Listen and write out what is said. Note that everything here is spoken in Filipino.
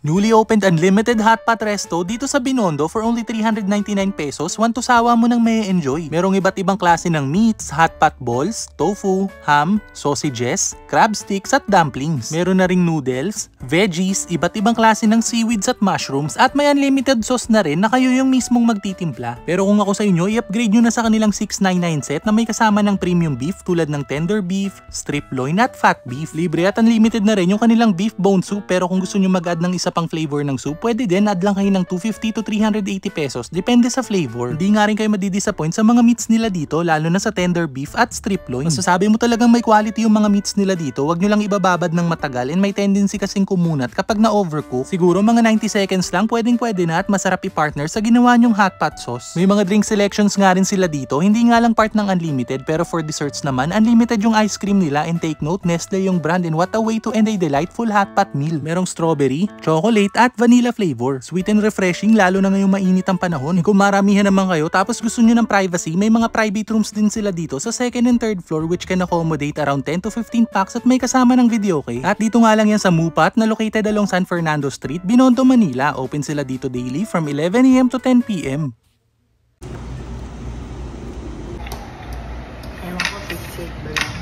Newly opened unlimited hotpot resto dito sa Binondo for only 399 pesos. One to sawa mo nang may enjoy. Merong iba't ibang klase ng meats, hotpot balls, tofu, ham, sausages, crab sticks at dumplings. Meron na ring noodles, veggies, iba't ibang klase ng seaweeds at mushrooms at may unlimited sauce na rin na kayo yung mismong magtitimpla. Pero kung ako sa inyo, i-upgrade nyo na sa kanilang 699 set na may kasama ng premium beef tulad ng tender beef, strip loin at fat beef. Libre at unlimited na rin yung kanilang beef bone soup, pero kung gusto nyo mag-add ng isa pang flavor ng soup, pwede din, add lang kayo ng 250 to 380 pesos, depende sa flavor. Hindi nga rin kayo madidisappoint sa mga meats nila dito, lalo na sa tender beef at strip loin. Masasabi mo talagang may quality yung mga meats nila dito, wag nyo lang ibababad ng matagal and may tendency kasing kumunat kapag na-overcook. Siguro mga 90 seconds lang, pwede na at masarap i-partner sa ginawa nyong hotpot sauce. May mga drink selections nga rin sila dito, hindi nga lang part ng unlimited, pero for desserts naman, unlimited yung ice cream nila, and take note, Nestle yung brand, and what a way to end a delightful hotpot meal. Merong strawberry, chocolate, at vanilla flavor. Sweet and refreshing lalo na ngayong mainit ang panahon. Kung maramihan naman kayo tapos gusto nyo ng privacy, may mga private rooms din sila dito sa second and third floor which can accommodate around 10 to 15 packs at may kasama ng videoke. At dito nga lang yan sa Mupat na located along San Fernando Street, Binondo, Manila. Open sila dito daily from 11 AM to 10 PM. Ewan ko, fix it ba lang?